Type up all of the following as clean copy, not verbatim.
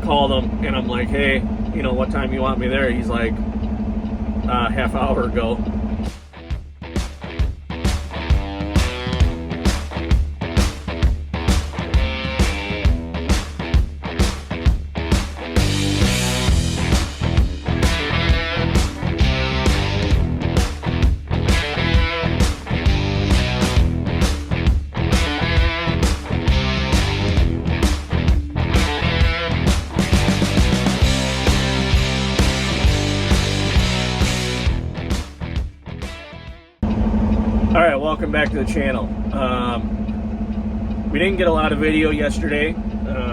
called him and I'm like, hey, you know, what time you want me there? He's like, half hour ago. All right, welcome back to the channel. We didn't get a lot of video yesterday.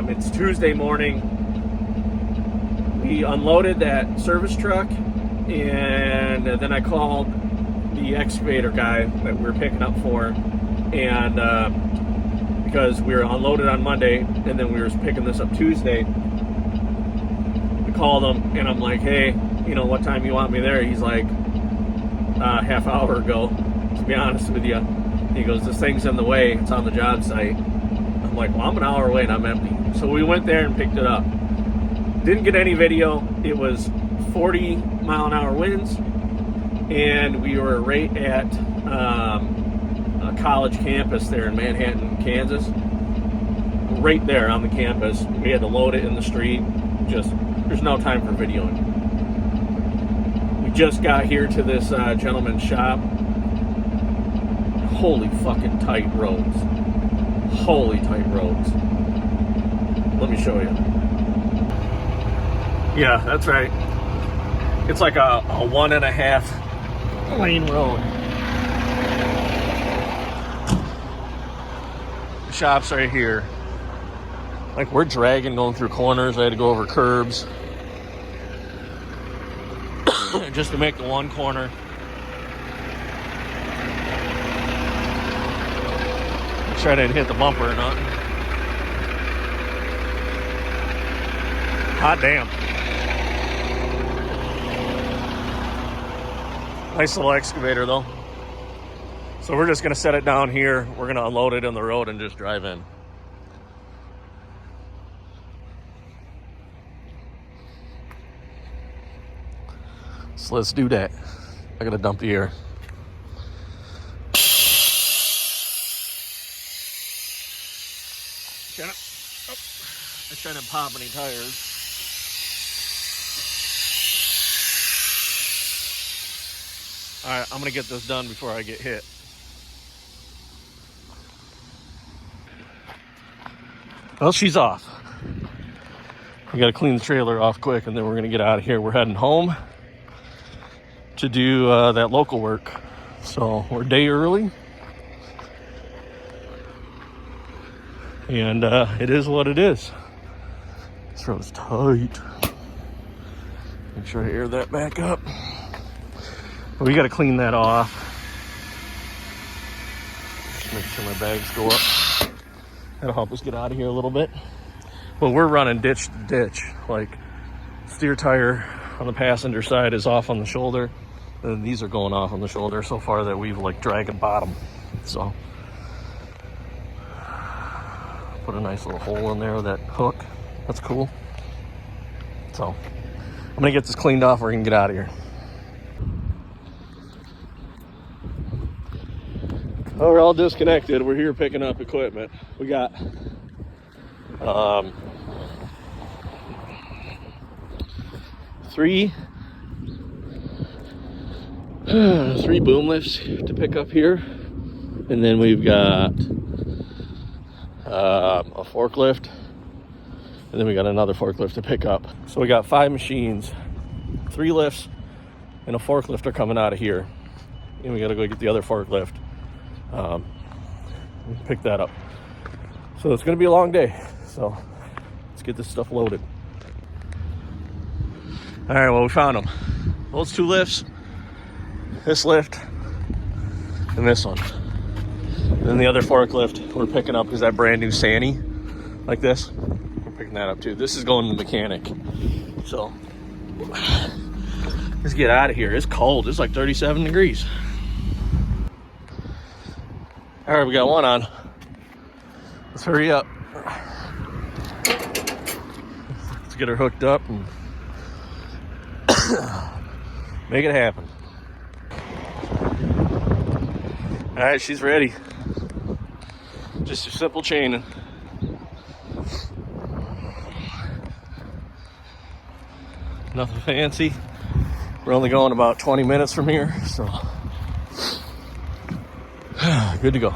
It's Tuesday morning. We unloaded that service truck, and then I called the excavator guy that we were picking up for, and because we were unloaded on Monday, and then we were picking this up Tuesday, we called him, and I'm like, hey, you know, what time you want me there? He's like, half hour ago. To be honest with you, he goes, this thing's in the way, it's on the job site. I'm like, well, I'm an hour away and I'm empty. So we went there and picked it up. Didn't get any video. It was 40 mile an hour winds, and we were right at a college campus there in Manhattan, Kansas. Right there on the campus. We had to load it in the street. Just, there's no time for videoing. We just got here to this gentleman's shop. Holy fucking tight roads. Holy tight roads. Let me show you. Yeah, that's right. It's like a 1.5 lane road. The shop's right here. Like, we're dragging going through corners. I had to go over curbs just to make the one corner. Sure I didn't hit the bumper or not. Hot damn. Nice little excavator though. So we're just gonna set it down here. We're gonna unload it in the road and just drive in. So let's do that. I gotta dump the air. I shouldn't pop any tires. All right, I'm gonna get this done before I get hit. Well, she's off. We gotta clean the trailer off quick, and then we're gonna get out of here. We're heading home to do that local work. So we're a day early. And it is what it is. This road's tight. Make sure I air that back up. But we got to clean that off. Just make sure my bags go up. That'll help us get out of here a little bit. Well, we're running ditch to ditch. Like, steer tire on the passenger side is off on the shoulder. And these are going off on the shoulder so far that we've like dragging bottom. So put a nice little hole in there with that hook. That's cool. So I'm gonna get this cleaned off. We're gonna get out of here. Oh, we're all disconnected. We're here picking up equipment. We got three boom lifts to pick up here, and then we've got a forklift, and then we got another forklift to pick up. So we got 5 machines, 3 lifts, and a forklift are coming out of here, and we got to go get the other forklift, pick that up. So it's going to be a long day, so let's get this stuff loaded. All right, well, we found them. Those 2 lifts, this lift, and this one. And then the other forklift we're picking up is that brand new Sani, like this. We're picking that up too. This is going to the mechanic. So let's get out of here. It's cold. It's like 37 degrees. All right, we got one on. Let's hurry up. Let's get her hooked up and make it happen. All right, she's ready. Just a simple chaining. Nothing fancy. We're only going about 20 minutes from here, so good to go.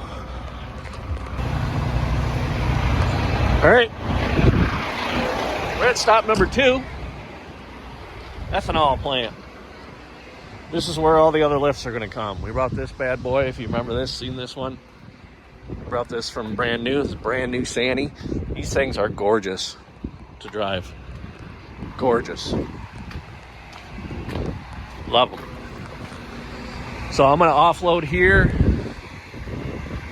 All right, we're at stop number 2, ethanol plant. This is where all the other lifts are going to come. We brought this bad boy, if you remember this, seen this one. We brought this from brand new. It's a brand new Sani. These things are gorgeous to drive. Gorgeous. Love them. So I'm going to offload here,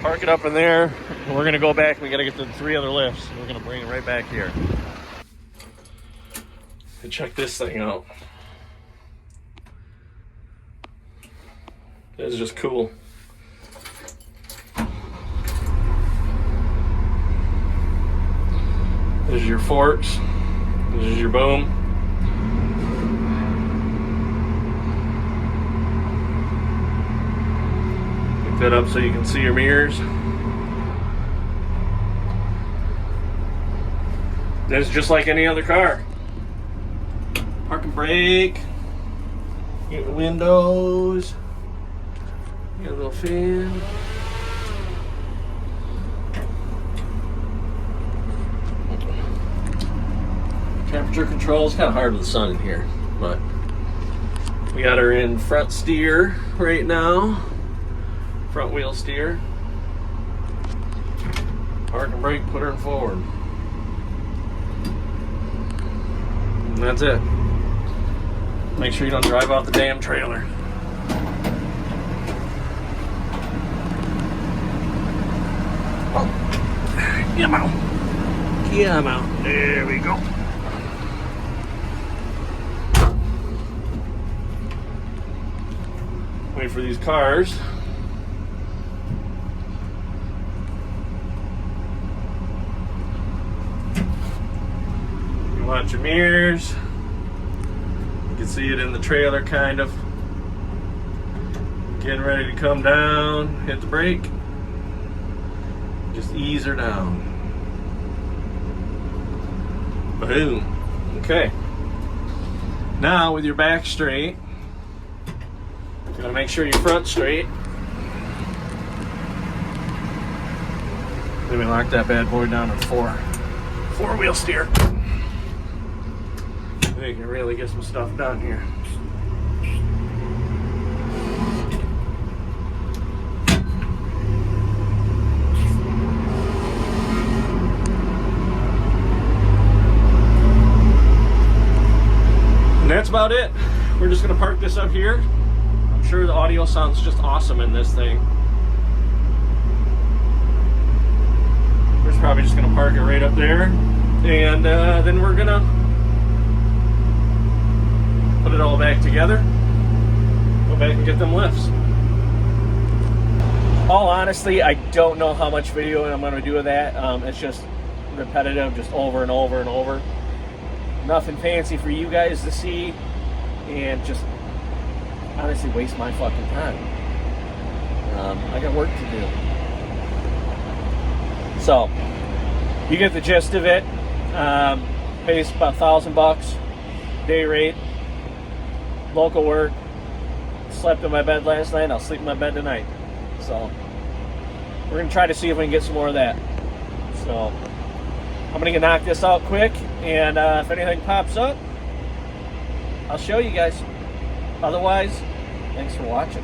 park it up in there, and we're going to go back. We got to get to the 3 other lifts. We're going to bring it right back here. And check this thing out. This is just cool. This is your forks. This is your boom. Pick that up so you can see your mirrors. This is just like any other car. Park and brake. Get the windows. Get a little fan. Temperature control is kind of hard with the sun in here, but we got her in front steer right now. Front wheel steer. Park and brake, put her in forward. And that's it. Make sure you don't drive off the damn trailer. Oh, get him out. Get him out. There we go. Wait for these cars. You want your mirrors. You can see it in the trailer kind of. Getting ready to come down. Hit the brake. Just ease her down. Boom. Okay. Now with your back straight, you gotta make sure your front's straight. Then we lock that bad boy down to four-wheel steer. You can really get some stuff done here. And that's about it. We're just gonna park this up here. I'm sure the audio sounds just awesome in this thing. We're probably just gonna park it right up there, and then we're gonna put it all back together, go back and get them lifts. All honestly, I don't know how much video I'm going to do of that. It's just repetitive, just over and over and over. Nothing fancy for you guys to see, and just honestly waste my fucking time. I got work to do. So, you get the gist of it. Pays about $1,000 day rate. Local work. Slept in my bed last night. I'll sleep in my bed tonight. So we're gonna try to see if we can get some more of that. So I'm gonna knock this out quick, and if anything pops up, I'll show you guys. Otherwise, thanks for watching.